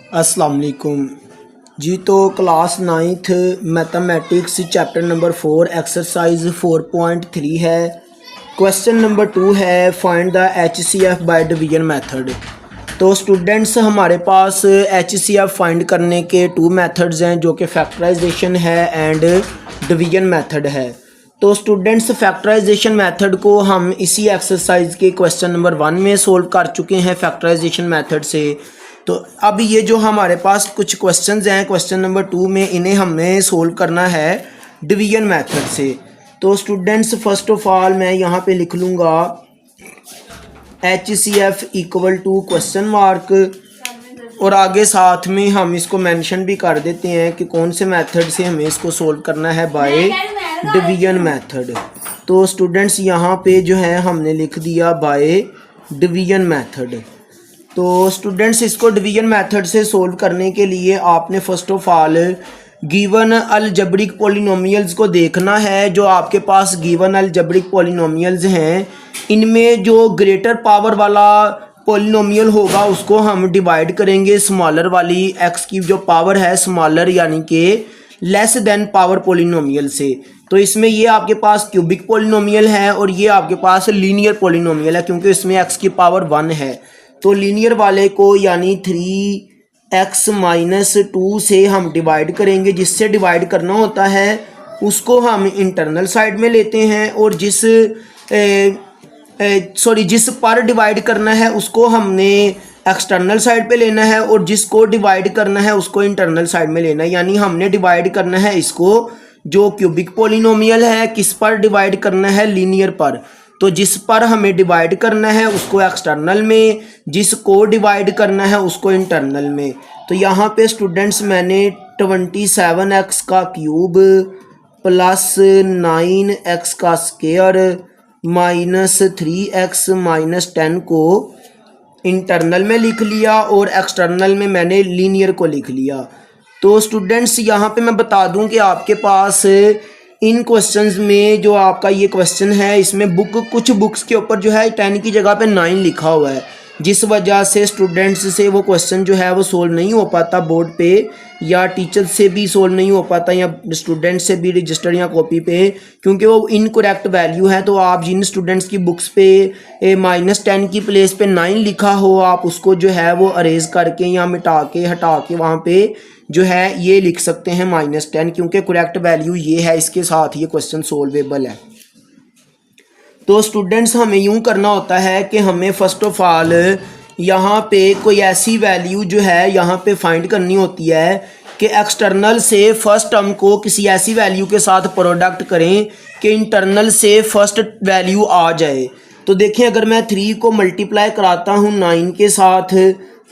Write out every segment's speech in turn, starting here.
अस्सलाम वालेकुम जी। तो class ninth mathematics chapter number 4 exercise 4.3 है। क्वेश्चन नंबर 2 है find the HCF bye division method. तो स्टूडेंट्स हमारे पास HCF फाइंड करने के 2 मेथड्स हैं जो कि फैक्टराइजेशन है एंड डिवीजन मेथड है। तो स्टूडेंट्स फैक्टराइजेशन मेथड को हम इसी एक्सरसाइज के क्वेश्चन नंबर 1 में सोल्व कर चुके हैं फैक्टराइजेशन मेथड से। तो अब ये जो हमारे पास कुछ क्वेश्चंस हैं क्वेश्चन नंबर 2 में, इन्हें हमें सोल्व करना है डिवीजन मेथड से। तो स्टूडेंट्स फर्स्ट ऑफ ऑल मैं यहाँ पे लिख लूँगा HCF equal to question mark, और आगे साथ में हम इसको मेंशन भी कर देते हैं कि कौन से मेथड से हमें इसको सोल्व करना है, बाय डिवीजन मेथड। तो स्टूडेंट्स यहाँ पे जो है हमने लिख दिया बाय डिवीजन मेथड। तो स्टूडेंट्स इसको डिवीजन मेथड से सोल्व करने के लिए आपने first of all given algebraic polynomials को देखना है। जो आपके पास गिवन अलजेब्रिक पॉलिनोमियल्स हैं, इनमें जो ग्रेटर पावर वाला पॉलिनोमियल होगा उसको हम डिवाइड करेंगे स्मॉलर वाली एक्स की जो पावर है स्मॉलर यानी कि लेस देन पावर पॉलिनोमियल से। तो इसमें ये आपके पास क्यूबिक पॉलिनोमियल है और ये आपके पास लीनियर पॉलिनोमियल है क्योंकि इसमें एक्स की पावर 1 है। तो लीनियर वाले को यानी 3x माइनस 2 से हम डिवाइड करेंगे। जिससे डिवाइड करना होता है उसको हम इंटरनल साइड में लेते हैं, और जिस पर डिवाइड करना है उसको हमने एक्सटर्नल साइड पे लेना है, और जिसको डिवाइड करना है उसको इंटरनल साइड में लेना है। यानी हमने डिवाइड करना है इसको जो क्यूबिक पॉलिनोमियल है किस पर डिवाइड करना है, लीनियर पर। तो जिस पर हमें डिवाइड करना है उसको एक्सटर्नल में, जिसको डिवाइड करना है उसको इंटरनल में। तो यहाँ पे स्टूडेंट्स मैंने 27x का क्यूब प्लस 9x का स्क्वायर माइनस 3x माइनस 10 को इंटरनल में लिख लिया और एक्सटर्नल में मैंने लीनियर को लिख लिया। तो स्टूडेंट्स यहाँ पे मैं बता दूं कि आपके पास इन क्वेश्चंस में जो आपका ये क्वेश्चन है इसमें कुछ बुक्स के ऊपर जो है 10 की जगह पे 9 लिखा हुआ है, जिस वजह से स्टूडेंट्स से वो क्वेश्चन जो है वो सोल्व नहीं हो पाता बोर्ड पे, या टीचर से भी सोल्व नहीं हो पाता, या स्टूडेंट से भी रजिस्टर या कॉपी पे, क्योंकि वो इनकरेक्ट वैल्यू है। तो आप जिन स्टूडेंट्स की बुक्स पे -10 की प्लेस पे 9 लिखा हो आप उसको जो है वो अरेज करके या हटा के वहाँ पे जो है ये लिख सकते हैं -10, क्योंकि करेक्ट वैल्यू ये है, इसके साथ ये क्वेश्चन सोल्वेबल है। तो स्टूडेंट्स हमें यूं करना होता है कि हमें फर्स्ट ऑफ ऑल यहाँ पे कोई ऐसी वैल्यू जो है यहाँ पे फाइंड करनी होती है कि एक्सटर्नल से फर्स्ट टर्म को किसी ऐसी वैल्यू के साथ प्रोडक्ट करें कि इंटरनल से फर्स्ट वैल्यू आ जाए। तो देखिए अगर मैं 3 को मल्टीप्लाई कराता हूँ 9 के साथ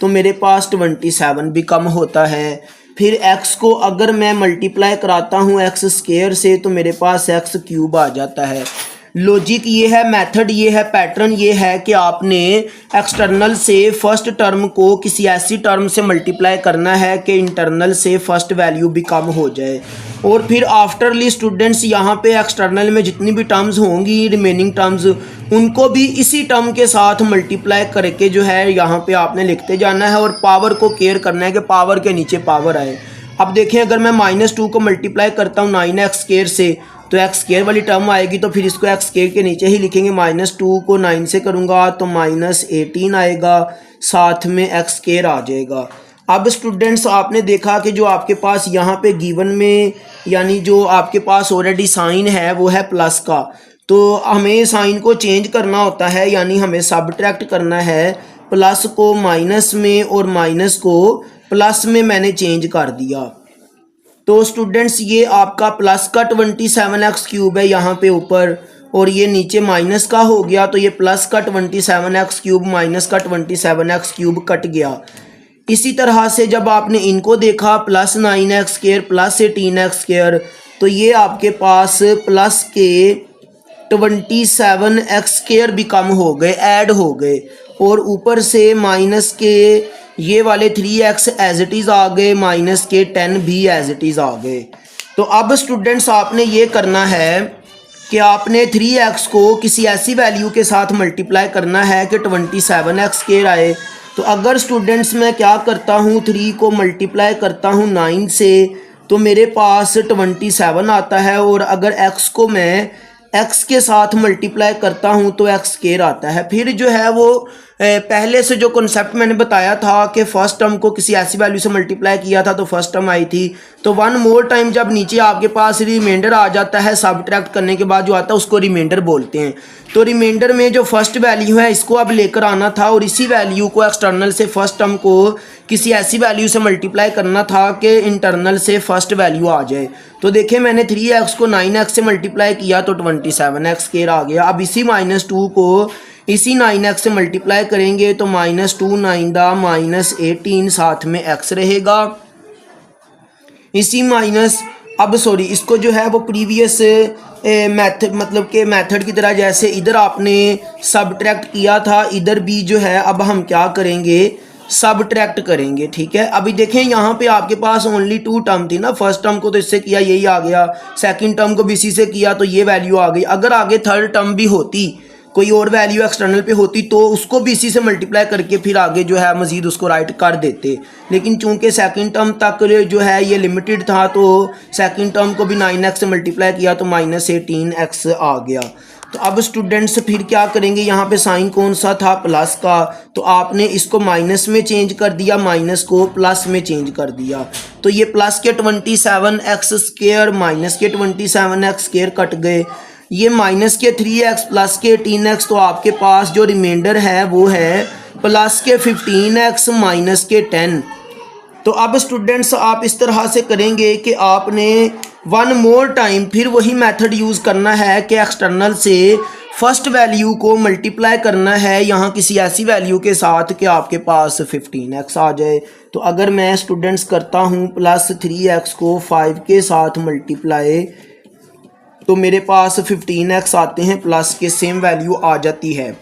तो मेरे पास 27 भी कम होता है। फिर x को अगर मैं मल्टीप्लाई कराता हूँ x स्क्वायर से तो मेरे पास x क्यूब आ जाता है। लॉजिक ये है, मेथड ये है, पैटर्न ये है कि आपने एक्सटर्नल से फर्स्ट टर्म को किसी ऐसी टर्म से मल्टीप्लाई करना है कि इंटरनल से फर्स्ट वैल्यू भी कम हो जाए। और फिर आफ्टरली स्टूडेंट्स यहाँ पे एक्सटर्नल में जितनी भी टर्म्स होंगी रिमेनिंग टर्म्स उनको भी इसी टर्म के साथ मल्टीप्लाई करके जो है यहाँ पे आपने लिखते जाना है, और पावर को केयर करना है कि पावर के नीचे पावर आए। अब देखें अगर मैं -2 को मल्टीप्लाई करता हूँ 9x स्क्वायर से तो x स्क्वायर वाली टर्म आएगी, तो फिर इसको x स्क्वायर के नीचे ही लिखेंगे। -2 को 9 से करूँगा तो -18 आएगा, साथ में x स्क्वायर आ जाएगा। अब स्टूडेंट्स आपने देखा कि जो आपके पास यहाँ पे गिवन में यानी जो आपके पास ऑलरेडी साइन है वो है प्लस का, तो हमें साइन को चेंज करना होता है, यानी हमें सबट्रैक्ट करना है। प्लस को माइनस में और माइनस को प्लस में मैंने चेंज कर दिया। तो स्टूडेंट्स ये आपका प्लस का 27x क्यूब है यहाँ पे ऊपर, और ये नीचे माइनस का हो गया, तो ये प्लस का 27x क्यूब माइनस का 27x क्यूब कट गया। इसी तरह से जब आपने इनको देखा plus 9x square plus 18x square, तो ये आपके पास प्लस के 27x स्क्वायर भी कम हो गए, ऐड हो गए, और ऊपर से माइनस के ये वाले 3x एज इट इज़ आ गए, माइनस के 10 भी एज इट इज़ आ गए। तो अब स्टूडेंट्स आपने ये करना है कि आपने 3x को किसी ऐसी वैल्यू के साथ मल्टीप्लाई करना है कि 27x स्क्वायर आए, तो अगर स्टूडेंट्स मैं क्या करता हूँ 3 को मल्टीप्लाई करता हूँ 9 से तो मेरे पास 27 आता है, और अगर x को मैं x के साथ मल्टीप्लाई करता हूँ तो x स्क्वायर आता है। फिर जो है वो पहले से जो कॉन्सेप्ट मैंने बताया था कि फर्स्ट टर्म को किसी ऐसी वैल्यू से मल्टीप्लाई किया था तो फर्स्ट टर्म आई थी, तो वन मोर टाइम जब नीचे आपके पास रिमाइंडर आ जाता है सब्ट्रैक्ट करने के बाद जो आता है उसको रिमाइंडर बोलते हैं। तो रिमाइंडर में जो फर्स्ट वैल्यू है इसको अब लेकर आना था और इसी वैल्यू को एक्सटर्नल से फर्स्ट टर्म को किसी ऐसी वैल्यू से मल्टीप्लाई करना था कि इंटरनल से फर्स्ट वैल्यू आ जाए। तो देखिए मैंने 3x को 9x से मल्टीप्लाई किया तो 27x स्क्वायर आ गया। अब इसी -2 को इसी 9x से मल्टीप्लाई करेंगे तो -2 9 दा -18 साथ में x रहेगा। इसी माइनस अब सॉरी इसको जो है वो प्रीवियस मेथड मतलब के मेथड की तरह जैसे इधर आपने सब्ट्रैक्ट किया था इधर भी जो है अब हम क्या करेंगे सब्ट्रैक्ट करेंगे। ठीक है, अभी देखें यहाँ पे आपके पास ओनली 2 टर्म थी ना, फर्स्ट टर्म को तो इससे किया यही आ गया, सेकंड टर्म को भी इसी से किया तो ये वैल्यू आ गई। अगर आगे थर्ड टर्म भी होती कोई और वैल्यू एक्सटर्नल पे होती तो उसको भी इसी से मल्टीप्लाई करके फिर आगे जो है मज़ीद उसको राइट कर देते, लेकिन चूंकि सेकंड टर्म तक जो है ये लिमिटेड था तो सेकंड टर्म को भी 9x से मल्टीप्लाई किया तो -18x आ गया। तो अब स्टूडेंट्स फिर क्या करेंगे, यहाँ पे साइन कौन सा था प्लस का, तो आपने इसको माइनस में चेंज कर दिया, माइनस को प्लस में चेंज कर दिया। तो ये प्लस के 27x स्क्वायर माइनस के 27x स्क्वायर कट गए, ये माइनस के 3x प्लस के 18x, तो आपके पास जो रिमाइंडर है वो है प्लस के 15x माइनस के 10। तो अब स्टूडेंट्स आप इस तरह से करेंगे कि आपने वन मोर टाइम फिर वही मेथड यूज़ करना है कि एक्सटर्नल से फर्स्ट वैल्यू को मल्टीप्लाई करना है यहाँ किसी ऐसी वैल्यू के साथ कि आपके पास 15x आ जाए। तो अगर मैं स्टूडेंट्स करता हूँ प्लस 3x को 5 के साथ मल्टीप्लाई तो मेरे पास 15x आते हैं, प्लस के सेम वैल्यू आ जाती है।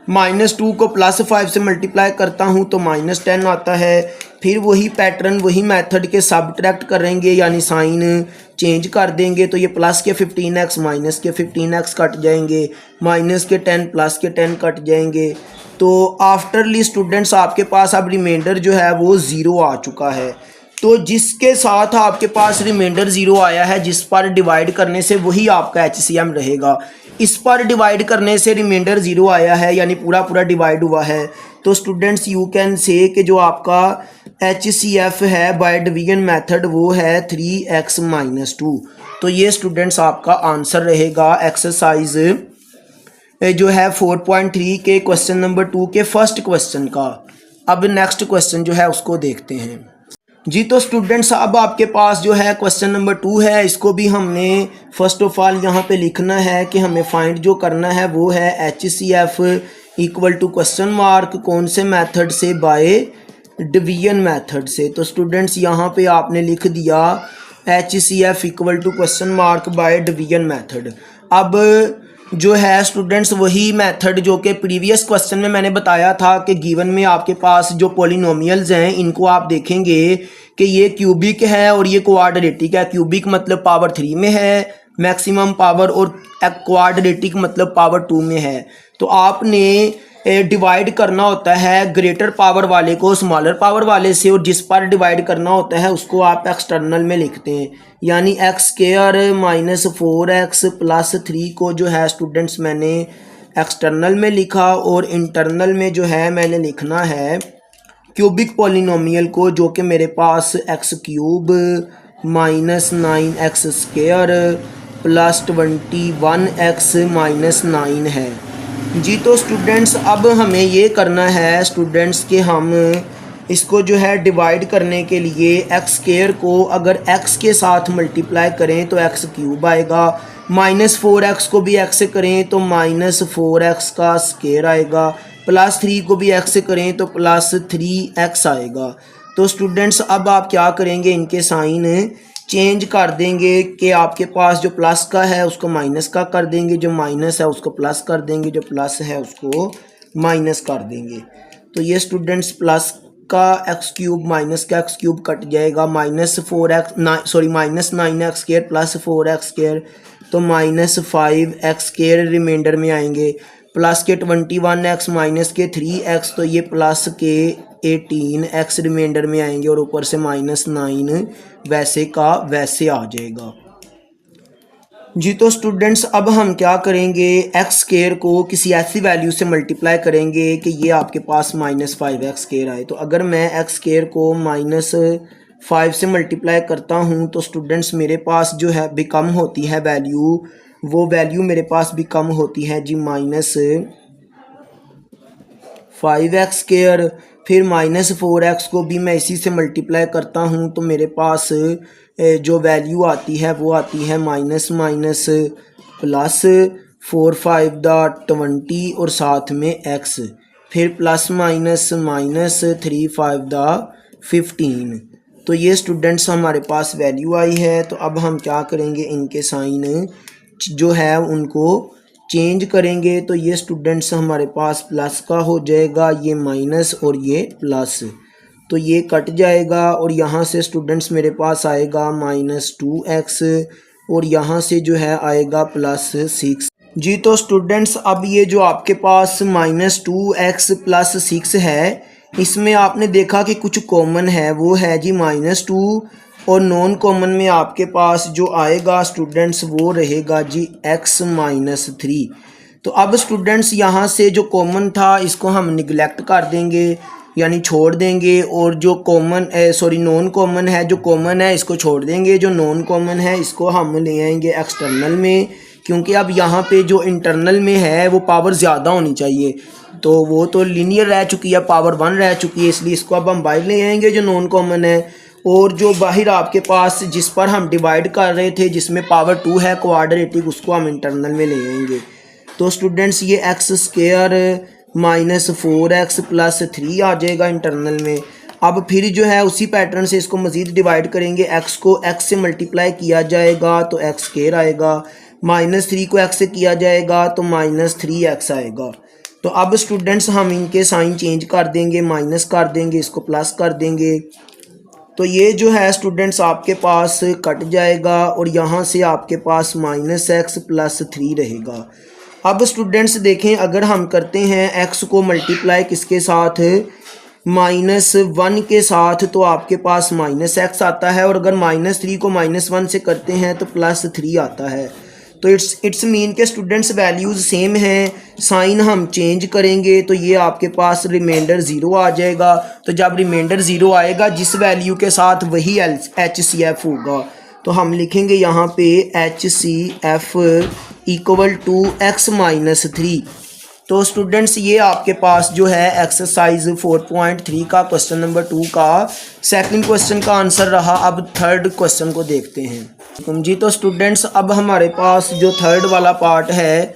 -2 को +5 से मल्टीप्लाई करता हूँ तो -10 आता है। फिर वही पैटर्न वही मेथड के सब्ट्रैक्ट करेंगे यानी साइन चेंज कर देंगे, तो ये प्लस के 15x माइनस के 15x कट जाएंगे, माइनस के 10 प्लस के 10 कट जाएंगे। तो आफ्टरली स्टूडेंट्स आपके पास अब रिमाइंडर जो है वो 0 आ चुका है। तो जिसके साथ आपके पास रिमाइंडर 0 आया है जिस पर डिवाइड करने से वही आपका HCM रहेगा। इस पर डिवाइड करने से रिमाइंडर 0 आया है यानी पूरा पूरा डिवाइड हुआ है, तो स्टूडेंट्स यू कैन से कि जो आपका HCF है बाय डिवीजन मेथड वो है 3x - 2। तो ये स्टूडेंट्स आपका आंसर रहेगा एक्सरसाइज जो है 4.3 के क्वेश्चन नंबर 2 के फर्स्ट क्वेश्चन का। अब नेक्स्ट क्वेश्चन जो है उसको देखते हैं जी। तो स्टूडेंट्स अब आपके पास जो है क्वेश्चन नंबर 2 है, इसको भी हमने फर्स्ट ऑफ ऑल यहाँ पे लिखना है कि हमें फाइंड जो करना है वो है HCF equal to question mark कौन से मेथड से, बाय डिवीजन मेथड से। तो स्टूडेंट्स यहाँ पे आपने लिख दिया HCF equal to question mark by division method. अब जो है स्टूडेंट्स वही मेथड जो कि प्रीवियस क्वेश्चन में मैंने बताया था कि गिवन में आपके पास जो पॉलिनोमियल्स हैं इनको आप देखेंगे कि ये क्यूबिक है और ये क्वाड्रेटिक है। क्यूबिक मतलब पावर 3 में है मैक्सिमम पावर, और क्वाड्रेटिक मतलब पावर 2 में है। तो आपने डिवाइड करना होता है ग्रेटर पावर वाले को स्मॉलर पावर वाले से, और जिस पर डिवाइड करना होता है उसको आप एक्सटर्नल में लिखते हैं, यानी x² - 4x + 3 को जो है स्टूडेंट्स मैंने एक्सटर्नल में लिखा, और इंटरनल में जो है मैंने लिखना है क्यूबिक पॉलिनोमियल को जो कि मेरे पास x³ - 9x² + 21x - 9 है जी। तो स्टूडेंट्स अब हमें ये करना है स्टूडेंट्स कि हम इसको जो है डिवाइड करने के लिए x² को अगर x के साथ मल्टीप्लाई करें तो x³ आएगा, -4x को भी x से करें तो -4x का स्क्वायर आएगा, +3 को भी x से करें तो +3x आएगा। तो स्टूडेंट्स अब आप क्या करेंगे, इनके साइन चेंज कर देंगे कि आपके पास जो प्लस का है उसको माइनस का कर देंगे, जो माइनस है उसको प्लस कर देंगे, जो प्लस है उसको माइनस कर देंगे। तो ये स्टूडेंट्स प्लस का x³ माइनस का x³ कट जाएगा, -9x² + 4x², तो -5x² रिमाइंडर में आएंगे। प्लस के 21x माइनस के 3x, तो ये प्लस के 18x रिमाइंडर में आएंगे और ऊपर से -9 वैसे का वैसे आ जाएगा जी। तो स्टूडेंट्स अब हम क्या करेंगे, एक्स स्क्वायर को किसी ऐसी वैल्यू से मल्टीप्लाई करेंगे कि ये आपके पास -5x स्क्वायर आए। तो अगर मैं एक्स स्क्वायर को -5 से मल्टीप्लाई करता हूँ तो स्टूडेंट्स मेरे पास जो है बिकम होती है वैल्यू, वो वैल्यू मेरे पास बिकम होती है जी -5x स्क्वायर। फिर -4x को भी मैं इसी से मल्टीप्लाई करता हूँ तो मेरे पास जो वैल्यू आती है वो आती है माइनस प्लस 4 5 20 और साथ में x, फिर प्लस -3 5 15। तो ये स्टूडेंट्स हमारे पास वैल्यू आई है। तो अब हम क्या करेंगे, इनके साइन जो है उनको चेंज करेंगे। तो ये स्टूडेंट्स हमारे पास प्लस का हो जाएगा, ये माइनस और ये प्लस, तो ये कट जाएगा और यहाँ से स्टूडेंट्स मेरे पास आएगा -2x और यहाँ से जो है आएगा +6 जी। तो स्टूडेंट्स अब ये जो आपके पास -2x + 6 है, इसमें आपने देखा कि कुछ कॉमन है, वो है जी -2 और नॉन कॉमन में आपके पास जो आएगा स्टूडेंट्स वो रहेगा जी x -3। तो अब स्टूडेंट्स यहाँ से जो कॉमन था इसको हम निगलेक्ट कर देंगे यानी छोड़ देंगे, और जो नॉन कॉमन है, जो कॉमन है इसको छोड़ देंगे, जो नॉन कॉमन है इसको हम ले आएंगे एक्सटर्नल में, क्योंकि अब यहाँ पे जो इंटरनल में है वो पावर ज़्यादा होनी चाहिए, तो वो तो लीनियर रह चुकी है, पावर 1 रह चुकी है, इसलिए इसको अब हम बाहर ले आएंगे जो नॉन कॉमन है। और जो बाहर आपके पास जिस पर हम डिवाइड कर रहे थे जिसमें पावर 2 है क्वाड्रेटिक, उसको हम इंटरनल में ले आएंगे। तो स्टूडेंट्स ये x स्क्वायर -4x + 3 आ जाएगा इंटरनल में। अब फिर जो है उसी पैटर्न से इसको मज़ीद डिवाइड करेंगे, x को x से मल्टीप्लाई किया जाएगा तो x स्क्वायर आएगा, -3 को x से किया जाएगा तो -3x आएगा। तो अब स्टूडेंट्स हम इनके साइन चेंज कर देंगे, माइनस कर देंगे, इसको प्लस कर देंगे, तो ये जो है स्टूडेंट्स आपके पास कट जाएगा और यहाँ से आपके पास -x + 3 रहेगा। अब स्टूडेंट्स देखें, अगर हम करते हैं x को मल्टीप्लाई किसके साथ, -1 के साथ, तो आपके पास -x आता है, और अगर -3 को -1 से करते हैं तो +3 आता है। तो इट्स मीन के स्टूडेंट्स वैल्यूज़ सेम हैं, साइन हम चेंज करेंगे तो ये आपके पास रिमाइंडर 0 आ जाएगा। तो जब रिमाइंडर 0 आएगा जिस वैल्यू के साथ वही HCF होगा, तो हम लिखेंगे यहाँ पे HCF = x -3। तो स्टूडेंट्स ये आपके पास जो है एक्सरसाइज 4.3 का क्वेश्चन नंबर 2 का सेकंड क्वेश्चन का आंसर रहा। अब थर्ड क्वेश्चन को देखते हैं जी। तो स्टूडेंट्स अब हमारे पास जो थर्ड वाला पार्ट है,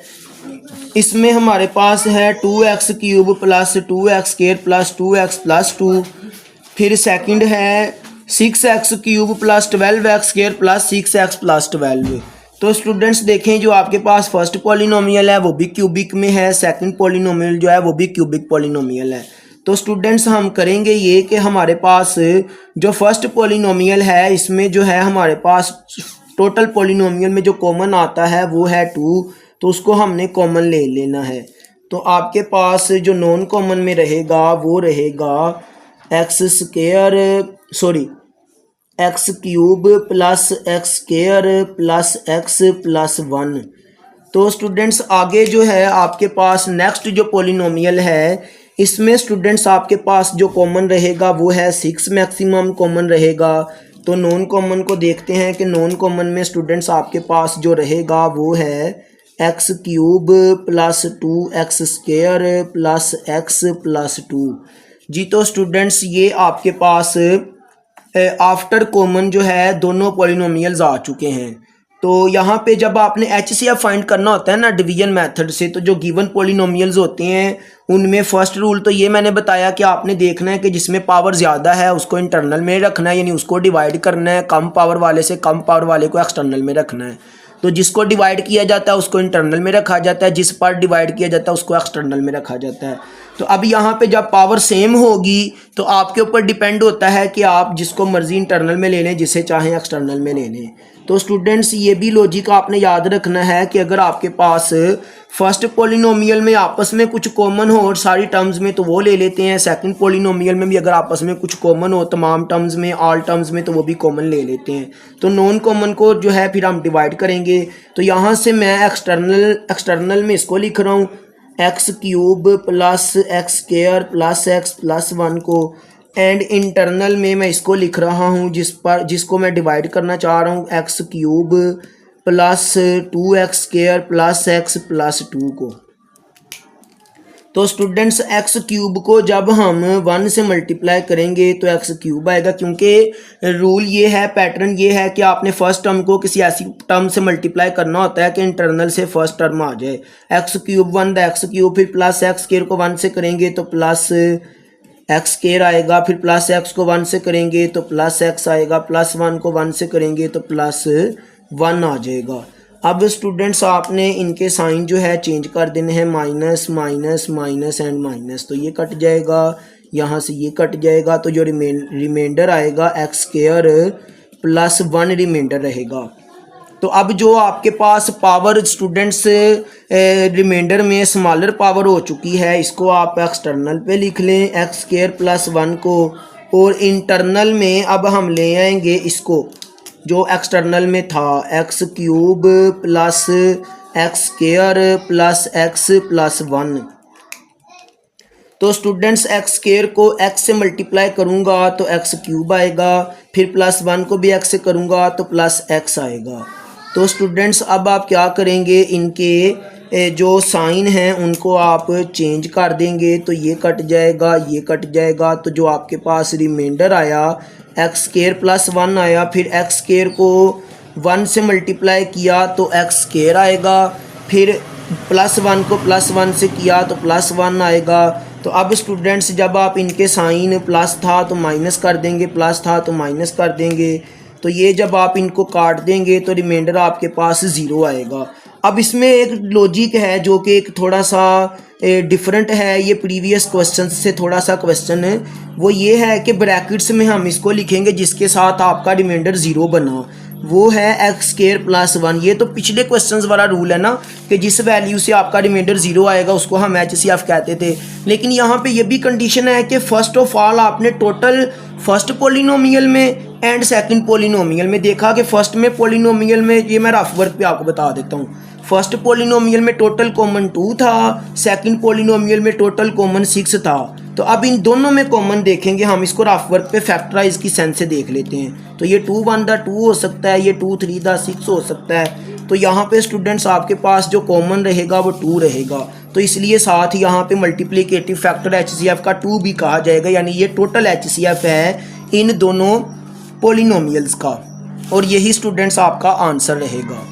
इसमें हमारे पास है 2x³ + 2x² + 2x + 2, फिर सेकंड है 6x³ + 12x² + 6x + 12। तो स्टूडेंट्स देखें, जो आपके पास फर्स्ट पॉलिनोमियल है वो भी क्यूबिक में है, सेकंड पॉलिनोमियल जो है वो भी क्यूबिक पॉलिनोमियल है। तो स्टूडेंट्स हम करेंगे ये कि हमारे पास जो फर्स्ट पॉलिनोमियल है इसमें जो है हमारे पास टोटल पॉलिनोमियल में जो कॉमन आता है वो है 2, तो उसको हमने कॉमन ले लेना है। तो आपके पास जो नॉन कॉमन में रहेगा वो रहेगा x³ + x² + x + 1। तो स्टूडेंट्स आगे जो है आपके पास नेक्स्ट जो पॉलिनोमियल है, इसमें स्टूडेंट्स आपके पास जो कॉमन रहेगा वो है 6 मैक्सिमम कॉमन रहेगा। तो नॉन कॉमन को देखते हैं कि नॉन कॉमन में स्टूडेंट्स आपके पास जो रहेगा वो है x³ + 2x² + x + 2 जी। तो स्टूडेंट्स ये आपके पास आफ्टर कॉमन जो है दोनों पॉलिनोमियल्स आ चुके हैं। तो यहाँ पे जब आपने HCF फाइंड करना होता है ना डिवीजन मेथड से, तो जो गिवन पॉलिनोमियल्स होते हैं उनमें फर्स्ट रूल तो ये मैंने बताया कि आपने देखना है कि जिसमें पावर ज़्यादा है उसको इंटरनल में रखना है, यानी उसको डिवाइड करना है, कम पावर वाले से कम पावर वाले को एक्सटर्नल में रखना है। तो जिसको डिवाइड किया जाता है उसको इंटरनल में रखा जाता है, जिस पर डिवाइड किया जाता है उसको एक्सटर्नल में रखा जाता है। तो अब यहाँ पे जब पावर सेम होगी तो आपके ऊपर डिपेंड होता है कि आप जिसको मर्जी इंटरनल में ले लें, जिसे चाहें एक्सटर्नल में ले लें। तो स्टूडेंट्स ये भी लॉजिक आपने याद रखना है कि अगर आपके पास फर्स्ट पॉलिनोमियल में आपस में कुछ कॉमन हो और सारी टर्म्स में तो वो ले लेते हैं, सेकंड पॉलिनोमियल में भी अगर आपस में कुछ कॉमन हो तमाम टर्म्स में, ऑल टर्म्स में, तो वो भी कॉमन ले लेते हैं। तो नॉन कॉमन को जो है फिर हम डिवाइड करेंगे। तो यहाँ से मैं एक्सटर्नल में इसको लिख रहा हूँ x cube plus x square plus x plus 1 को, एंड इंटरनल में मैं इसको लिख रहा हूँ जिसको मैं डिवाइड करना चाह रहा हूँ x cube plus 2x square plus x plus 2 को। तो स्टूडेंट्स एक्स क्यूब को जब हम 1 से मल्टीप्लाई करेंगे तो एक्स क्यूब आएगा, क्योंकि रूल ये है, पैटर्न ये है कि आपने फर्स्ट टर्म को किसी ऐसी टर्म से मल्टीप्लाई करना होता है कि इंटरनल से फर्स्ट टर्म आ जाए। X cube 1 the x cube, फिर प्लस एक्स स्क्वायर को 1 से करेंगे तो प्लस एक्स स्क्वायर आएगा, फिर प्लस एक्स को 1 से करेंगे तो प्लस एक्स आएगा, प्लस 1 को 1 से करेंगे तो प्लस 1 आ जाएगा। अब स्टूडेंट्स आपने इनके साइन जो है चेंज कर देने हैं, minus minus minus and minus, तो ये कट जाएगा, यहाँ से ये कट जाएगा, तो जो रिमाइंडर आएगा एक्स स्क्वायर प्लस 1 रिमाइंडर रहेगा। तो अब जो आपके पास पावर स्टूडेंट्स रिमाइंडर में स्मॉलर पावर हो चुकी है, इसको आप एक्सटर्नल पे लिख लें एक्स स्क्वायर प्लस 1 को, और इंटरनल में अब हम ले आएंगे इसको जो एक्सटर्नल में था x cube plus x square plus x plus 1। तो स्टूडेंट्स एक्स स्क्वायर को एक्स से मल्टीप्लाई करूँगा तो एक्स क्यूब आएगा, फिर प्लस 1 को भी एक्स से करूँगा तो प्लस एक्स आएगा। तो स्टूडेंट्स अब आप क्या करेंगे, इनके जो साइन हैं उनको आप चेंज कर देंगे, तो ये कट जाएगा, ये कट जाएगा, तो जो आपके पास रिमाइंडर आया एक्स स्क्वायर प्लस 1 आया, फिर एक्स स्क्वायर को 1 से मल्टीप्लाई किया तो एक्स स्क्वायर आएगा, फिर प्लस 1 को प्लस 1 से किया तो प्लस 1 आएगा। तो अब स्टूडेंट्स जब आप इनके साइन प्लस था तो माइनस कर देंगे, प्लस था तो माइनस कर देंगे, तो ये जब आप इनको काट देंगे तो रिमाइंडर आपके पास 0 आएगा। अब इसमें एक लॉजिक है जो कि एक थोड़ा सा डिफरेंट है, ये प्रीवियस क्वेश्चन से थोड़ा सा क्वेश्चन है, वो ये है कि ब्रैकेट्स में हम इसको लिखेंगे जिसके साथ आपका रिमाइंडर 0 बना, वो है एक्स स्क्वायर प्लस 1। ये तो पिछले क्वेश्चंस वाला रूल है ना कि जिस वैल्यू से आपका रिमाइंडर 0 आएगा उसको हम HCF कहते थे, लेकिन यहाँ पे ये भी कंडीशन है कि फर्स्ट ऑफ ऑल आपने टोटल फर्स्ट पॉलिनोमियल में एंड सेकंड पॉलिनोमियल में देखा कि फर्स्ट में पॉलिनोमियल में, ये मैं रफ वर्क पे आपको बता देता हूँ, फर्स्ट पॉलिनोमियल में टोटल कॉमन 2 था, सेकंड पॉलिनोमियल में टोटल कॉमन 6 था। तो अब इन दोनों में कॉमन देखेंगे हम, इसको रफ वर्क पे फैक्टराइज की सेंस से देख लेते हैं। तो ये 2 1 द 2 हो सकता है, ये 2 3 द 6 हो सकता है। तो यहाँ पे स्टूडेंट्स आपके पास जो कॉमन रहेगा वो 2 रहेगा, तो इसलिए साथ ही यहाँ पे मल्टीप्लिकेटिव फैक्टर HCF का 2 भी कहा जाएगा, यानी ये टोटल HCF है इन दोनों पॉलिनोमियल्स का, और यही स्टूडेंट्स आपका आंसर रहेगा।